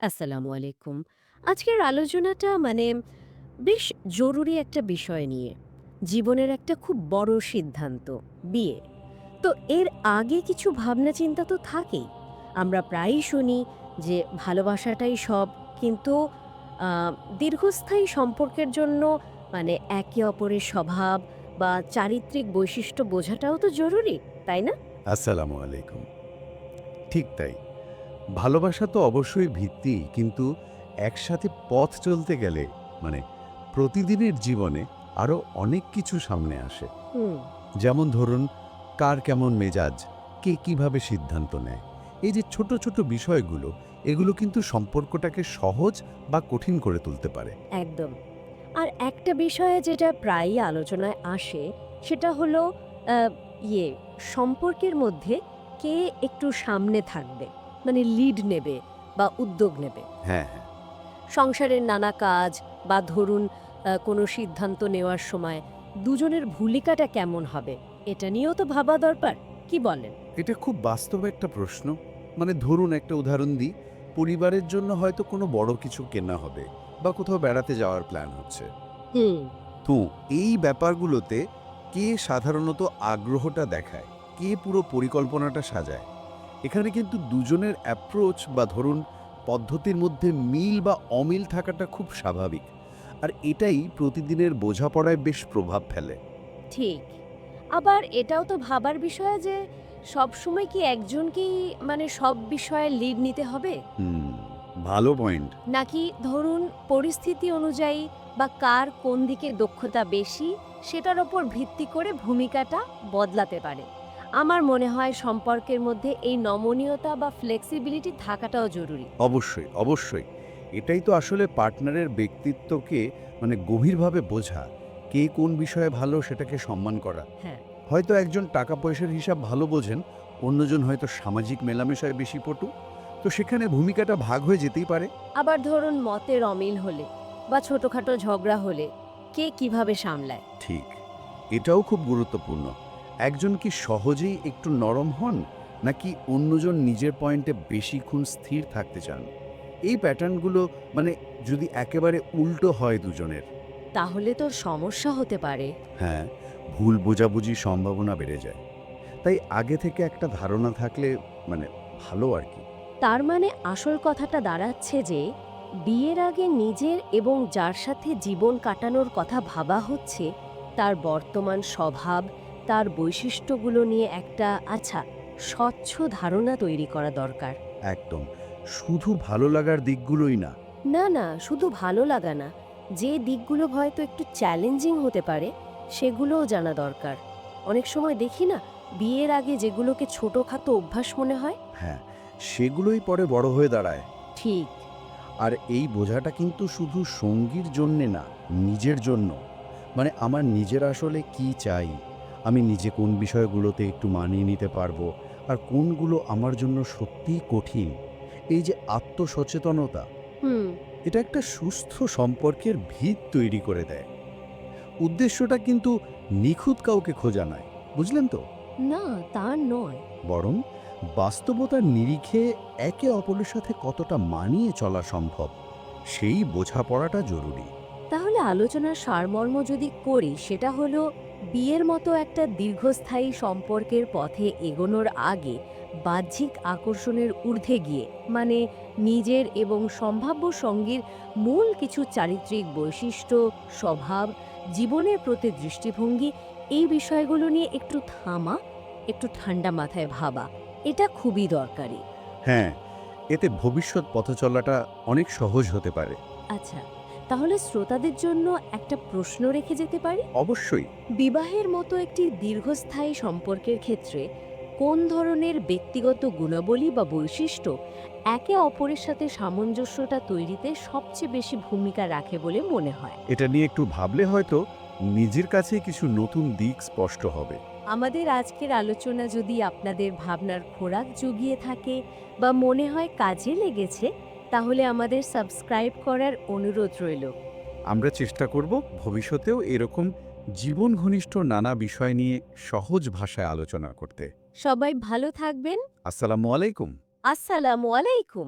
আসসালামু আলাইকুম। আজকের আলোচনাটা বেশ জরুরি একটা বিষয় নিয়ে। জীবনের একটা খুব বড় সিদ্ধান্ত, বিয়ে। তো এর আগে কিছু ভাবনা চিন্তা তো থাকেই। আমরা প্রায়ই শুনি যে ভালোবাসাটাই সব, কিন্তু আ দীর্ঘস্থায়ী সম্পর্কের জন্য একে অপরের স্বভাব বা চারিত্রিক বৈশিষ্ট্য বোঝাটাও তো জরুরি, তাই না? আসসালামু আলাইকুম। ঠিক তাই। ভালোবাসা তো অবশ্যই ভিত্তি, কিন্তু একসাথে পথ চলতে গেলে মানে প্রতিদিনের জীবনে আরো অনেক কিছু সামনে আসে। হুম। যেমন ধরুন, কার কেমন মেজাজ, কে কিভাবে সিদ্ধান্ত নেয়। এই যে ছোট ছোট বিষয়গুলো, এগুলো কিন্তু সম্পর্কটাকে সহজ বা কঠিন করে তুলতে পারে। একদম। আর একটা বিষয়ে যেটা প্রায়ই আলোচনায় আসে সেটা হলো আ ইয়ে সম্পর্কের মধ্যে কে একটু সামনে থাকবে। লিড নেবে বা উদ্যোগ নেবে। হ্যাঁ, হ্যাঁ। সংসারের নানা কাজ বা ধরুন কোনো সিদ্ধান্ত নেওয়ার সময় দুজনের ভূমিকাটা কেমন হবে এটা নিয়েও তো ভাবা দরকার। কি বলেন? এটা খুব বাস্তব একটা প্রশ্ন। ধরুন একটা উদাহরণ দিই। পরিবারের জন্য হয়তো কোনো বড় কিছু কেনা হবে বা কোথাও বেড়াতে যাওয়ার প্ল্যান হচ্ছে। হুম। তো এই ব্যাপারগুলোতে কে সাধারণত আগ্রহটা দেখায়, কে পুরো পরিকল্পনাটা সাজায়? এখানে কিন্তু দুজনের অ্যাপ্রোচ বা ধরুন পদ্ধতির মধ্যে মিল বা অমিল থাকাটা খুব স্বাভাবিক। আর এটাই প্রতিদিনের বোঝাপড়ায় বেশ প্রভাব ফেলে। ঠিক। আবার এটাও তো ভাবার বিষয় যে সবসময় কি একজনকেই সব বিষয়ে লিড নিতে হবে? হুম, ভালো পয়েন্ট। নাকি ধরুন পরিস্থিতি অনুযায়ী বা কার কোন দিকে দক্ষতা বেশি সেটার ওপর ভিত্তি করে ভূমিকাটা বদলাতে পারে। আমার মনে হয় সম্পর্কের মধ্যে এই নমনীয়তা বা ফ্লেক্সিবিলিটি থাকাটাও জরুরি। অবশ্যই, অবশ্যই। এটাই তো আসলে পার্টনারের ব্যক্তিত্বকে গভীরভাবে বোঝা। কে কোন বিষয়ে ভালো সেটাকে সম্মান করা। হ্যাঁ। হয়তো একজন টাকা-পয়সার হিসাব ভালো বোঝেন, অন্যজন হয়তো সামাজিক মেলামেশায় বেশি পটু। তো সেখানে ভূমিকাটা ভাগ হয়ে যেতেই পারে। আবার ধরুন মতের অমিল হলে বা ছোটখাটো ঝগড়া হলে কে কিভাবে সামলায়? ঠিক। এটাও খুব গুরুত্বপূর্ণ। একজন কি সহজেই একটু নরম হন, নাকি অন্যজন নিজের পয়েন্টে বেশিক্ষণ স্থির থাকতে চান? এই প্যাটার্নগুলো মানে যদি একেবারে উল্টো হয় দুজনের, তাহলে তো সমস্যা হতে পারে। হ্যাঁ, ভুল বোঝাবুঝির সম্ভাবনা বেড়ে যায়। তাই আগে থেকে একটা ধারণা থাকলে মানে ভালো আর কি। তার আসল কথাটা দাঁড়াচ্ছে যে বিয়ের আগে নিজের এবং যার সাথে জীবন কাটানোর কথা ভাবা হচ্ছে তার বর্তমান স্বভাব, তার বৈশিষ্ট্যগুলো নিয়ে একটা স্বচ্ছ ধারণা তৈরি করা দরকার। একদম। শুধু ভালো লাগার দিকগুলোই না। না, না, শুধু ভালো লাগা না, যে দিকগুলো হয়তো একটু চ্যালেঞ্জিং হতে পারে সেগুলোও জানা দরকার। অনেক সময় দেখি না, বিয়ের আগে যেগুলোকে ছোটখাটো অভ্যাস মনে হয়। হ্যাঁ, সেগুলোই পরে বড় হয়ে দাঁড়ায়। ঠিক। আর এই বোঝাটা কিন্তু শুধু সঙ্গীর জন্যে না, নিজের জন্য। আমার নিজের আসলে কি চাই? আমি নিজে কোন বিষয়গুলোতে একটু মানিয়ে নিতে পারবো, আর কোনগুলো আমার জন্য সত্যিই কঠিন। এই যে আত্মসচেতনতা, হুম। এটা একটা সুস্থ সম্পর্কের ভিত তৈরি করে দেয়। উদ্দেশ্যটা কিন্তু নিখুঁত কাউকে খোঁজা নয়, বুঝলেন তো? না, তা নয়। বরং বাস্তবতার নিরিখে একে অপরের সাথে কতটা মানিয়ে চলা সম্ভব, সেই বোঝাপড়াটা জরুরি। তাহলে আলোচনার সারমর্ম যদি করি সেটা হলো বিয়ের মতো একটা দীর্ঘস্থায়ী সম্পর্কের পথে এগোনোর আগে বাহ্যিক আকর্ষণের ঊর্ধ্বে গিয়ে নিজের এবং সম্ভাব্য সঙ্গীর মূল কিছু চারিত্রিক বৈশিষ্ট্য, স্বভাব, জীবনের প্রতি দৃষ্টিভঙ্গি, এই বিষয়গুলো নিয়ে একটু থামা, একটু ঠান্ডা মাথায় ভাবা, এটা খুবই দরকারি। হ্যাঁ, এতে ভবিষ্যৎ পথ চলাটা অনেক সহজ হতে পারে। আচ্ছা, তাহলে শ্রোতাদের জন্য একটা প্রশ্ন রেখে যেতে পারি। অবশ্যই। বিবাহের মতো একটি দীর্ঘস্থায়ী সম্পর্কের ক্ষেত্রে কোন ধরনের ব্যক্তিগত গুণাবলী বা বৈশিষ্ট্য একে অপরের সাথে সামঞ্জস্যটা তৈরিতে সবচেয়ে বেশি ভূমিকা রাখে বলে মনে হয়? এটা নিয়ে একটু ভাবলে হয়তো নিজের কাছে কিছু নতুন দিক স্পষ্ট হবে। আমাদের আজকের আলোচনা যদি আপনাদের ভাবনার খোরাক জুগিয়ে থাকে বা মনে হয় কাজে লেগেছে, তাহলে আমাদের সাবস্ক্রাইব করার অনুরোধ রইল। আমরা চেষ্টা করব ভবিষ্যতেও এরকম জীবন ঘনিষ্ঠ নানা বিষয় নিয়ে সহজ ভাষায় আলোচনা করতে। সবাই ভালো থাকবেন। আসসালামু আলাইকুম। আসসালামু আলাইকুম।